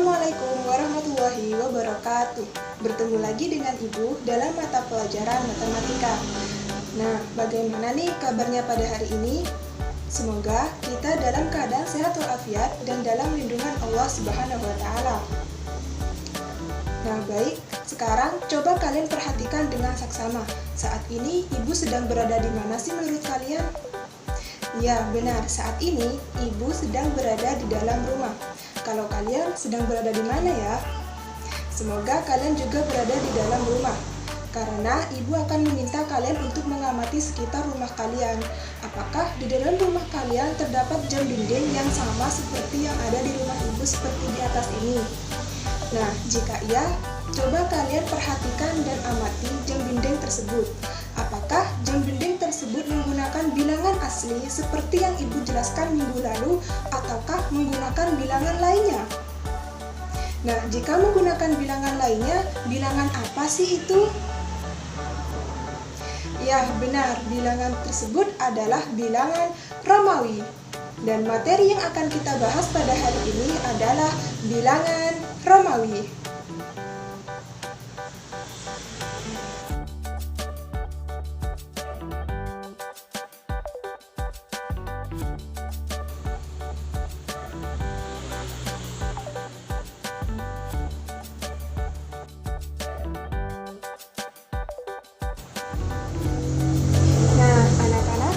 Assalamualaikum warahmatullahi wabarakatuh. Bertemu lagi dengan Ibu dalam mata pelajaran matematika. Nah, bagaimana nih kabarnya pada hari ini? Semoga kita dalam keadaan sehat walafiat dan dalam lindungan Allah Subhanahu wa taala. Nah, baik. Sekarang coba kalian perhatikan dengan saksama. Saat ini Ibu sedang berada di mana sih menurut kalian? Ya, benar. Saat ini Ibu sedang berada di dalam rumah. Kalau kalian sedang berada di mana ya? Semoga kalian juga berada di dalam rumah. Karena Ibu akan meminta kalian untuk mengamati sekitar rumah kalian. Apakah di dalam rumah kalian terdapat jam dinding yang sama seperti yang ada di rumah Ibu seperti di atas ini? Nah, jika iya, coba kalian perhatikan dan amati jam dinding tersebut. Apakah jam dinding tersebut menggunakan bilangan asli seperti yang Ibu jelaskan minggu lalu ataukah menggunakan bilangan lainnya? Nah, jika menggunakan bilangan lainnya, bilangan apa sih itu? Ya, benar, bilangan tersebut adalah bilangan Romawi. Dan materi yang akan kita bahas pada hari ini adalah bilangan Romawi.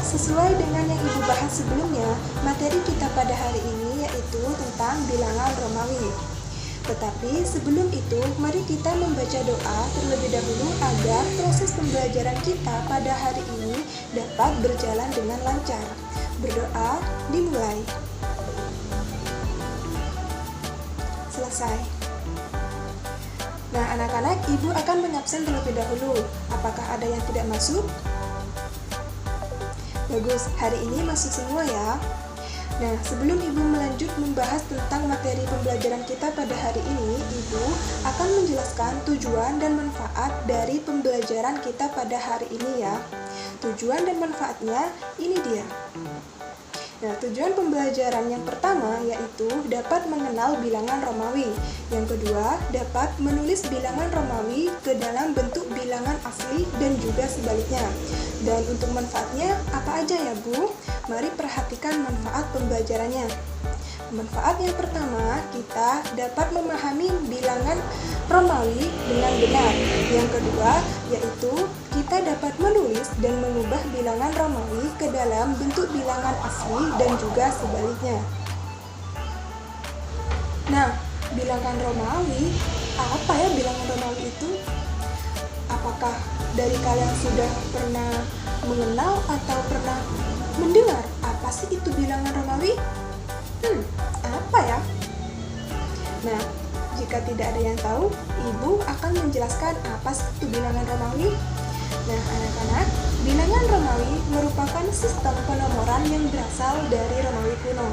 Sesuai dengan yang Ibu bahas sebelumnya, materi kita pada hari ini yaitu tentang bilangan Romawi. Tetapi sebelum itu, mari kita membaca doa terlebih dahulu agar proses pembelajaran kita pada hari ini dapat berjalan dengan lancar. Berdoa dimulai. Selesai. Nah, anak-anak, Ibu akan mengabsen terlebih dahulu. Apakah ada yang tidak masuk? Bagus, hari ini masuk semua ya. Nah, sebelum Ibu melanjut membahas tentang materi pembelajaran kita pada hari ini, Ibu akan menjelaskan tujuan dan manfaat dari pembelajaran kita pada hari ini ya. Tujuan dan manfaatnya ini dia. Nah, tujuan pembelajaran yang pertama yaitu dapat mengenal bilangan Romawi. Yang kedua, dapat menulis bilangan Romawi ke dalam bentuk bilangan asli dan juga sebaliknya. Dan untuk manfaatnya apa aja ya Bu? Mari perhatikan manfaat pembelajarannya. Manfaat yang pertama, kita dapat memahami bilangan Romawi dengan benar. Yang kedua, yaitu kita dapat menulis dan mengubah bilangan Romawi ke dalam bentuk bilangan asli dan juga sebaliknya. Nah, bilangan Romawi, apa ya bilangan Romawi itu? Apakah dari kalian sudah pernah mengenal atau pernah mendengar apa sih itu bilangan Romawi? Apa ya? Nah, jika tidak ada yang tahu, Ibu akan menjelaskan apa sih itu bilangan Romawi. Nah, anak-anak, bilangan Romawi merupakan sistem penomoran yang berasal dari Romawi kuno.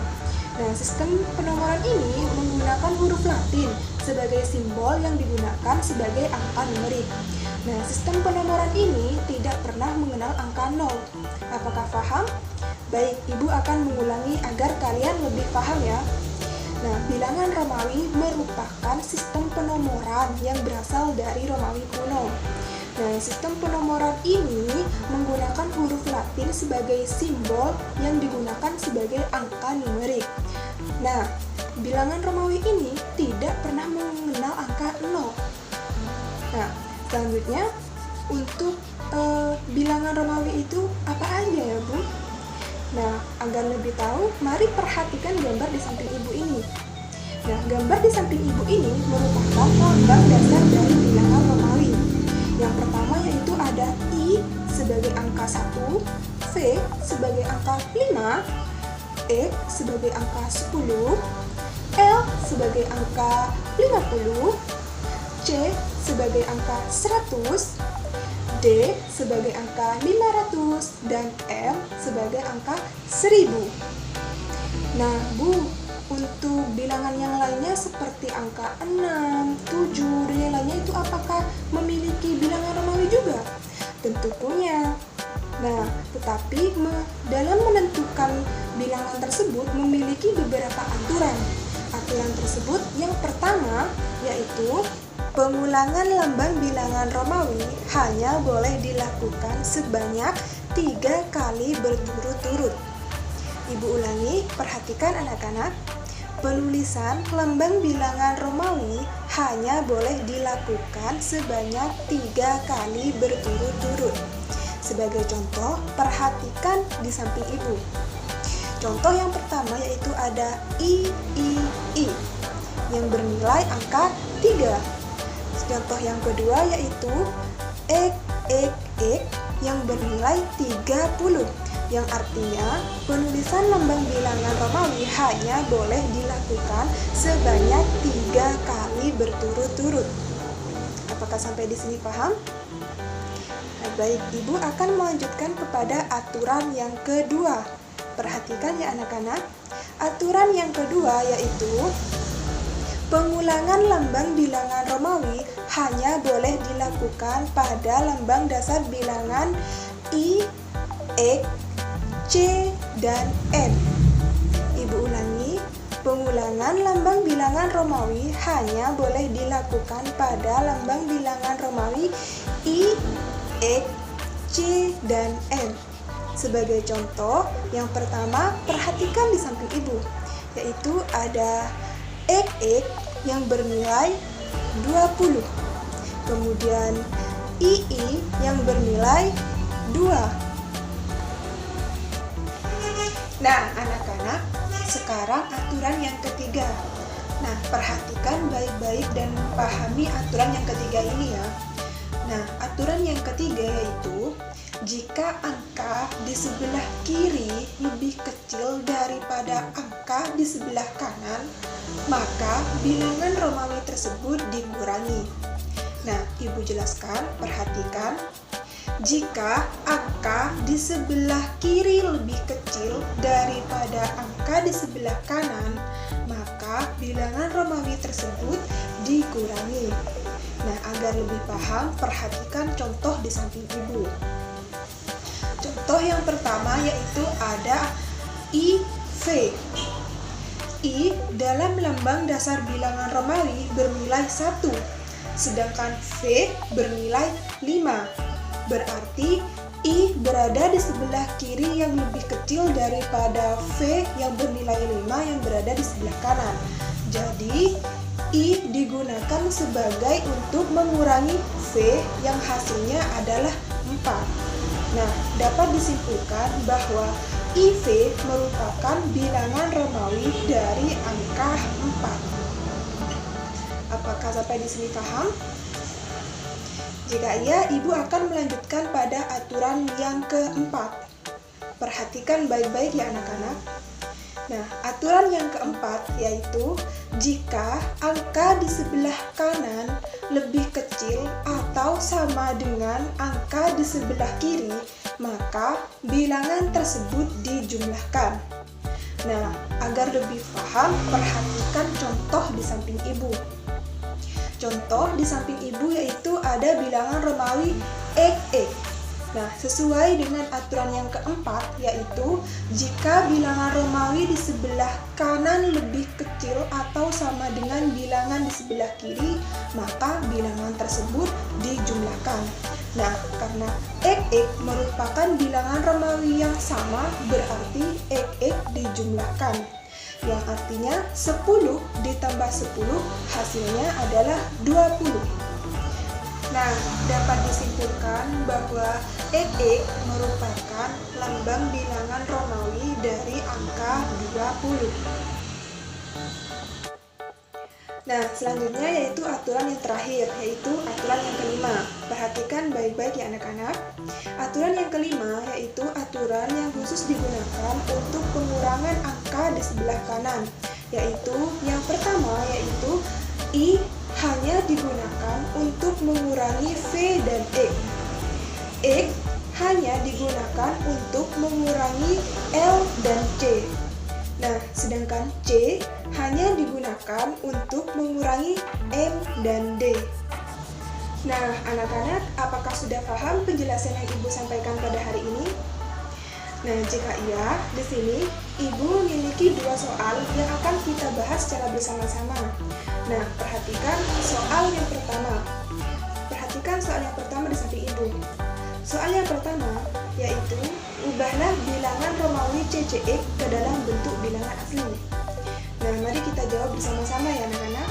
Nah, sistem penomoran ini menggunakan huruf Latin sebagai simbol yang digunakan sebagai angka numerik. Nah, sistem penomoran ini tidak pernah mengenal angka 0. Apakah paham? Baik, Ibu akan mengulangi agar kalian lebih paham ya. Nah, bilangan Romawi merupakan sistem penomoran yang berasal dari Romawi kuno. Nah, sistem penomoran ini menggunakan huruf Latin sebagai simbol yang digunakan sebagai angka numerik. Nah, bilangan Romawi ini tidak pernah mengenal angka 0. Nah, selanjutnya untuk bilangan Romawi itu apa aja ya Bu? Nah, agar lebih tahu, mari perhatikan gambar di samping Ibu ini. Nah, gambar di samping Ibu ini merupakan lambang dasar dari bilangan Romawi. Yang pertama yaitu ada I sebagai angka 1, V sebagai angka 5, X sebagai angka 10, L sebagai angka 50, C sebagai angka 100, D sebagai angka 500, dan M sebagai angka 1000. Nah, Bu, untuk bilangan yang lainnya seperti angka 6, 7, dan yang lainnya itu apakah memiliki bilangan Romawi juga? Tentu punya. Nah, tetapi dalam menentukan bilangan tersebut memiliki beberapa aturan. aturan tersebut yang pertama yaitu pengulangan lambang bilangan Romawi hanya boleh dilakukan sebanyak 3 kali berturut-turut. Ibu ulangi, perhatikan anak-anak. Penulisan lambang bilangan Romawi hanya boleh dilakukan sebanyak 3 kali berturut-turut. Sebagai contoh, perhatikan di samping ibu. Contoh yang pertama yaitu ada I yang bernilai angka 3. Contoh yang kedua yaitu ek yang bernilai 30. Yang artinya penulisan lambang bilangan Romawi hanya boleh dilakukan sebanyak 3 kali berturut-turut. Apakah sampai di sini paham? Baik, Ibu akan melanjutkan kepada aturan yang kedua. Perhatikan ya anak-anak. Aturan yang kedua yaitu pengulangan lambang bilangan Romawi hanya boleh dilakukan pada lambang dasar bilangan I, X, C, dan N. Ibu ulangi, pengulangan lambang bilangan Romawi hanya boleh dilakukan pada lambang bilangan Romawi I, X, C, dan N. Sebagai contoh, yang pertama perhatikan di samping ibu, yaitu ada X yang bernilai 20, kemudian II yang bernilai 2. Nah, anak-anak, sekarang aturan yang ketiga. Nah, perhatikan baik-baik dan pahami aturan yang ketiga ini ya. Nah, aturan yang ketiga yaitu jika angka di sebelah kiri lebih kecil daripada angka di sebelah kanan, maka bilangan Romawi tersebut dikurangi. Nah, Ibu jelaskan, perhatikan. Jika angka di sebelah kiri lebih kecil daripada angka di sebelah kanan, maka bilangan Romawi tersebut dikurangi. Nah, agar lebih paham, perhatikan contoh di samping ibu. Contoh yang pertama yaitu ada IV. I dalam lambang dasar bilangan Romawi bernilai 1, sedangkan V bernilai 5. Berarti I berada di sebelah kiri yang lebih kecil daripada V yang bernilai 5 yang berada di sebelah kanan. Jadi I digunakan sebagai untuk mengurangi V yang hasilnya adalah 4. Nah, dapat disimpulkan bahwa IV merupakan bilangan Romawi dari angka 4. Apakah sampai di sini paham? Jika iya, Ibu akan melanjutkan pada aturan yang keempat. Perhatikan baik-baik ya anak-anak. Nah, aturan yang keempat yaitu jika angka di sebelah kanan lebih kecil atau sama dengan angka di sebelah kiri, maka bilangan tersebut dijumlahkan. Nah, agar lebih paham, perhatikan contoh di samping ibu. Contoh di samping ibu yaitu ada bilangan Romawi XX. Nah, sesuai dengan aturan yang keempat, yaitu jika bilangan Romawi di sebelah kanan lebih kecil atau sama dengan bilangan di sebelah kiri, maka bilangan tersebut dijumlahkan. Nah, karena XX merupakan bilangan Romawi yang sama, berarti XX dijumlahkan. Yang artinya 10 ditambah 10 hasilnya adalah 20. Nah, dapat disimpulkan bahwa XX merupakan lambang bilangan Romawi dari angka 20. Nah, selanjutnya yaitu aturan yang terakhir, yaitu aturan yang kelima. Perhatikan baik-baik ya anak-anak. Aturan yang kelima yaitu aturan yang khusus digunakan untuk pengurangan angka di sebelah kanan. Yaitu yang pertama yaitu I hanya digunakan untuk mengurangi V dan X. X hanya digunakan untuk mengurangi L dan C. Nah, sedangkan C hanya digunakan untuk mengurangi M dan D. Nah, anak-anak, apakah sudah paham penjelasan yang Ibu sampaikan pada hari ini? Nah, jika iya, di sini Ibu memiliki 2 soal yang akan kita bahas secara bersama-sama. Nah, perhatikan soal yang pertama. Perhatikan soal yang pertama di samping Ibu. Soal yang pertama yaitu ubahlah bilangan Romawi CCX ke dalam bentuk bilangan asli. Nah, mari kita jawab bersama-sama ya anak-anak.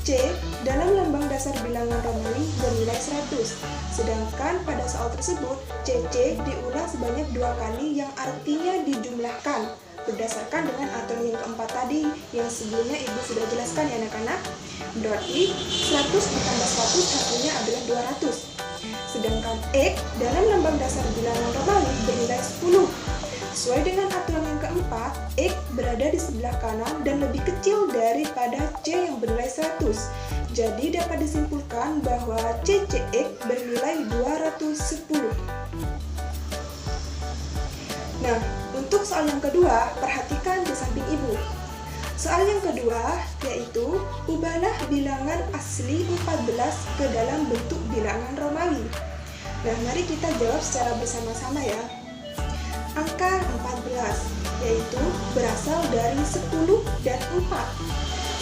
C dalam lambang dasar bilangan Romawi bernilai 100. Sedangkan pada soal tersebut, CC diulang sebanyak 2 kali yang artinya dijumlahkan berdasarkan dengan aturan yang keempat tadi yang sebelumnya Ibu sudah jelaskan ya anak-anak. Berarti 100 ditambah 100 hasilnya adalah 200. Sedangkan X dalam lambang dasar bilangan Romawi bernilai 10. Sesuai dengan aturan yang keempat, X berada di sebelah kanan dan lebih kecil daripada C yang bernilai 100. Jadi dapat disimpulkan bahwa CCX bernilai 210. Nah, untuk soal yang kedua, perhatikan di samping Ibu. Soal yang kedua yaitu ubahlah bilangan asli 14 ke dalam bentuk bilangan Romawi. Nah, mari kita jawab secara bersama-sama ya. Angka 14 yaitu berasal dari 10 dan 4.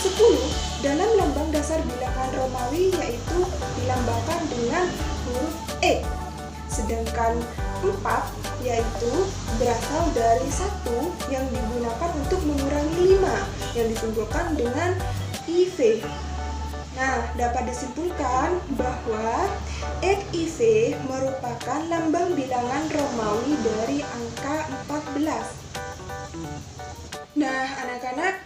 10 dalam lambang dasar bilangan Romawi yaitu dilambangkan dengan huruf E. Sedangkan 4 yaitu berasal dari 1 yang digunakan untuk mengurangi 5 yang disimpulkan dengan IV. Nah, dapat disimpulkan bahwa XIV merupakan lambang bilangan Romawi dari angka 14. Nah, anak-anak,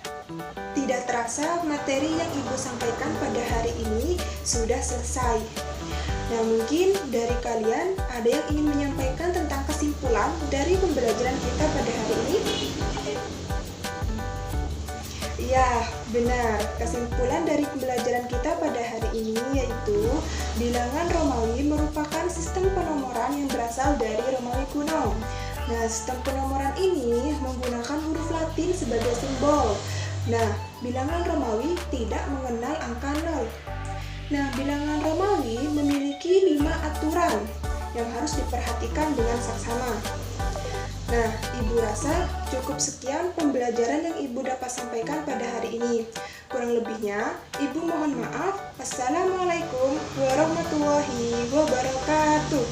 tidak terasa materi yang Ibu sampaikan pada hari ini sudah selesai. Nah, mungkin dari kalian ada yang ingin menyampaikan tentang kesimpulan dari pembelajaran kita pada hari ini? Ya, benar. Kesimpulan dari pembelajaran kita pada hari ini yaitu bilangan Romawi merupakan sistem penomoran yang berasal dari Romawi kuno. Nah, sistem penomoran ini menggunakan huruf Latin sebagai simbol. Nah, bilangan Romawi tidak mengenal angka 0. Nah, bilangan Romawi memiliki 5 aturan yang harus diperhatikan dengan saksama. Nah, Ibu rasa cukup sekian pembelajaran yang Ibu dapat sampaikan pada hari ini. Kurang lebihnya, Ibu mohon maaf. Assalamualaikum warahmatullahi wabarakatuh.